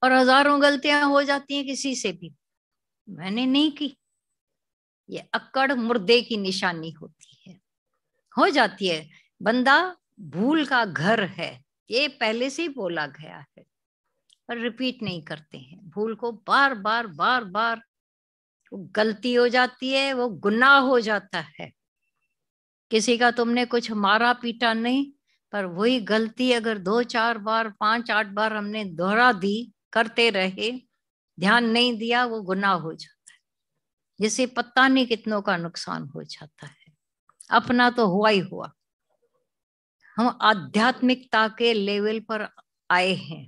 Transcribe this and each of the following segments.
और हजारों गलतियां हो जाती हैं किसी से भी, मैंने नहीं की। ये अक्कड़ मुर्दे की निशानी होती है, हो जाती है। बंदा भूल का घर है, ये पहले से ही बोला गया है, पर रिपीट नहीं करते हैं भूल को। बार बार बार बार वो गलती हो जाती है, वो गुनाह हो जाता है। किसी का तुमने कुछ मारा पीटा नहीं, पर वही गलती अगर 2 4 बार 5 8 बार हमने दोहरा दी, करते रहे, ध्यान नहीं दिया, वो गुनाह हो जाता है, जिससे पता नहीं कितनों का नुकसान हो जाता है। अपना तो हुआ ही हुआ। हम आध्यात्मिकता के लेवल पर आए हैं,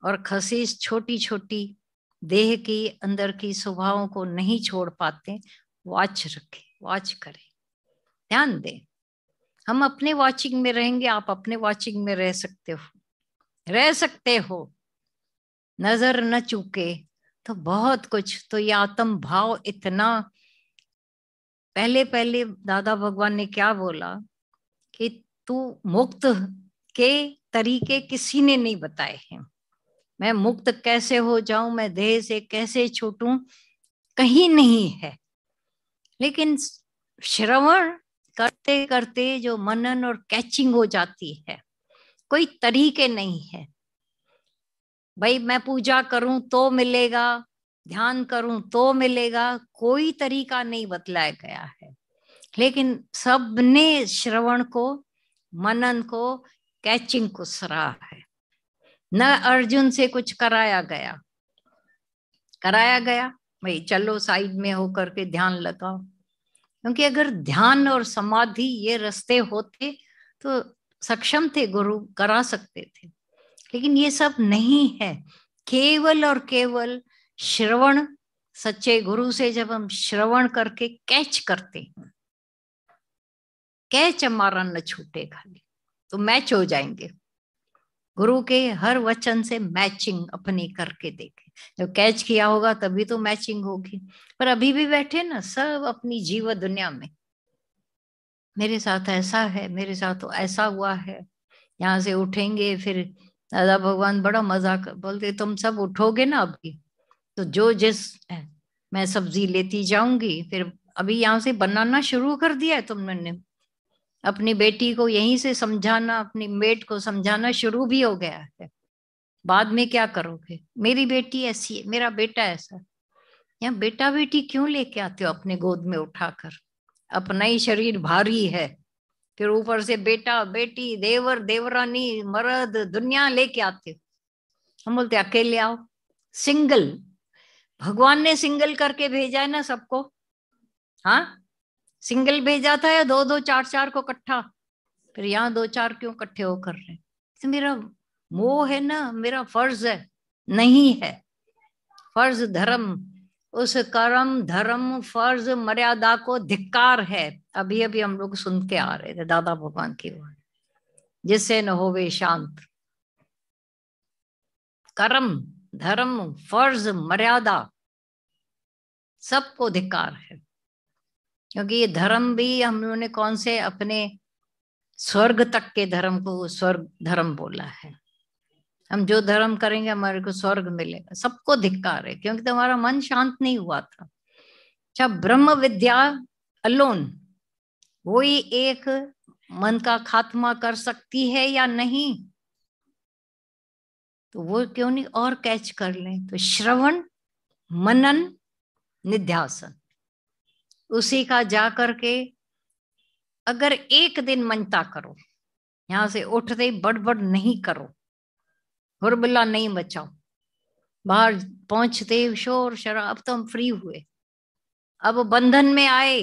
और खसीस छोटी छोटी देह की अंदर की स्वभावों को नहीं छोड़ पाते। वॉच रखें, वॉच करें, ध्यान दें। हम अपने वॉचिंग में रहेंगे, आप अपने वॉचिंग में रह सकते हो, रह सकते हो, नजर न चूके तो बहुत कुछ। तो ये आत्म भाव इतना, पहले पहले दादा भगवान ने क्या बोला कि तू मुक्त के तरीके किसी ने नहीं बताए हैं। मैं मुक्त कैसे हो जाऊं, मैं देह से कैसे छूटूं, कहीं नहीं है। लेकिन श्रवण करते करते जो मनन और कैचिंग हो जाती है, कोई तरीके नहीं है। भाई मैं पूजा करूं तो मिलेगा, ध्यान करूं तो मिलेगा, कोई तरीका नहीं बतलाया गया है। लेकिन सबने श्रवण को, मनन को, कैचिंग को सराहा है। न अर्जुन से कुछ कराया गया भाई चलो साइड में होकर के ध्यान लगाओ, क्योंकि अगर ध्यान और समाधि ये रास्ते होते तो सक्षम थे, गुरु करा सकते थे। लेकिन ये सब नहीं है, केवल और केवल श्रवण। सच्चे गुरु से जब हम श्रवण करके कैच करते हैं, कैच हमारा न छूटे खाली, तो मैच हो जाएंगे। गुरु के हर वचन से मैचिंग अपनी करके देखे, जब कैच किया होगा तभी तो मैचिंग होगी। पर अभी भी बैठे ना सब अपनी जीव दुनिया में, मेरे साथ ऐसा है, मेरे साथ तो ऐसा हुआ है। यहाँ से उठेंगे फिर दादा भगवान बड़ा मजाक बोलते, तुम सब उठोगे ना अभी, तो जो जिस मैं सब्जी लेती जाऊंगी। फिर अभी यहाँ से बनाना शुरू कर दिया है तुमने, अपनी बेटी को यहीं से समझाना, अपनी मेट को समझाना शुरू भी हो गया है। बाद में क्या करोगे, मेरी बेटी ऐसी है, मेरा बेटा ऐसा। यहाँ बेटा बेटी क्यों लेके आते हो अपने गोद में उठाकर, अपना ही शरीर भारी है, फिर ऊपर से बेटा बेटी देवर देवरानी मर्द दुनिया लेके आते हो। हम बोलते अकेले आओ, सिंगल। भगवान ने सिंगल करके भेजा है ना सबको। हाँ, सिंगल भेजा था या दो दो चार चार को इकट्ठा? फिर यहाँ 2 4 क्यों इकट्ठे होकर रहे? तो मेरा मोह है ना, मेरा फर्ज है, नहीं है। फर्ज धर्म, उस कर्म धर्म फर्ज मर्यादा को धिक्कार है। अभी अभी हम लोग सुन के आ रहे थे दादा भगवान की बात, जिससे न होवे शांत। कर्म धर्म फर्ज मर्यादा सबको धिक्कार है, क्योंकि ये धर्म भी हम लोगों ने कौन से अपने स्वर्ग तक के धर्म को स्वर्ग धर्म बोला है। हम जो धर्म करेंगे हमारे को स्वर्ग मिलेगा, सबको धिक्कार है, क्योंकि तुम्हारा मन शांत नहीं हुआ था। अच्छा, ब्रह्म विद्या अलोन वही एक मन का खात्मा कर सकती है या नहीं? तो वो क्यों नहीं और कैच कर लें? तो श्रवण मनन निध्यासन, उसी का जा करके अगर एक दिन मनता करो, यहां से उठते ही बड़बड़ नहीं करो, हुरबिल्ला नहीं मचाओ, बाहर पहुंचते शोर शराब, अब तो हम फ्री हुए, अब बंधन में आए,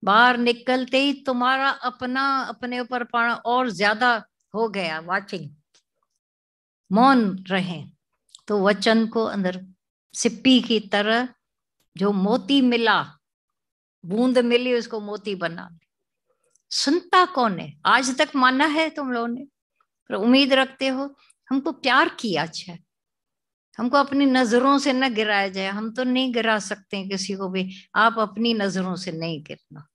बाहर निकलते ही तुम्हारा अपना अपने ऊपर पाना और ज्यादा हो गया। वाचिंग, मौन रहे तो वचन को अंदर सिप्पी की तरह, जो मोती मिला, बूंद मिली उसको मोती बना। सुनता कौन है? आज तक माना है तुम लोगों ने, पर उम्मीद रखते हो हमको प्यार किया। अच्छा, हमको अपनी नजरों से न गिराया जाए, हम तो नहीं गिरा सकते किसी को भी, आप अपनी नजरों से नहीं गिरना।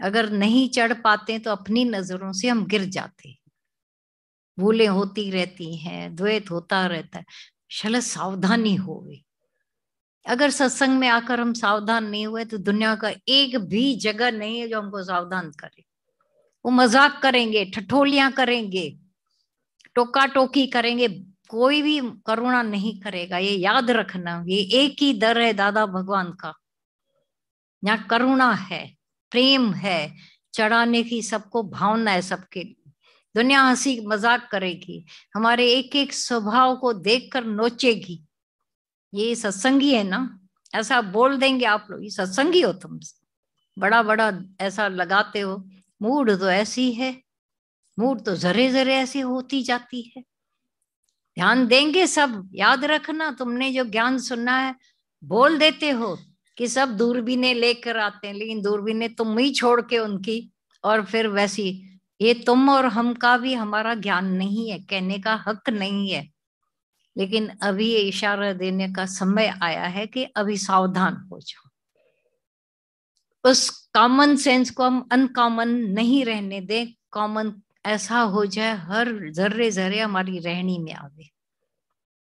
अगर नहीं चढ़ पाते तो अपनी नजरों से हम गिर जाते हैं। भूलें होती रहती हैं, द्वैत होता रहता है। चलो सावधानी होवे। अगर सत्संग में आकर हम सावधान नहीं हुए तो दुनिया का एक भी जगह नहीं है जो हमको सावधान करे। वो मजाक करेंगे, ठठोलियां करेंगे, टोका टोकी करेंगे, कोई भी करुणा नहीं करेगा। ये याद रखना, ये एक ही दर है दादा भगवान का। यहाँ करुणा है, प्रेम है, चढ़ाने की सबको भावना है सबके लिए। दुनिया हंसी मजाक करेगी, हमारे एक एक स्वभाव को देखकर नोचेगी। ये सत्संगी है ना, ऐसा बोल देंगे आप लोग, ये सत्संगी हो तुम, बड़ा बड़ा ऐसा लगाते हो। मूड तो ऐसी है, मूड तो जरे जरे ऐसी होती जाती है। ध्यान देंगे सब। याद रखना, तुमने जो ज्ञान सुना है, बोल देते हो कि सब दूरबीनें लेकर आते हैं, लेकिन दूरबीनें तुम ही छोड़ के उनकी, और फिर वैसी। ये तुम और हम का भी हमारा ज्ञान नहीं है, कहने का हक नहीं है। लेकिन अभी ये इशारा देने का समय आया है कि अभी सावधान हो जाओ। उस कॉमन सेंस को हम अनकॉमन नहीं रहने दें, कॉमन ऐसा हो जाए हर जर्रे जर्रे हमारी रहनी में आवे।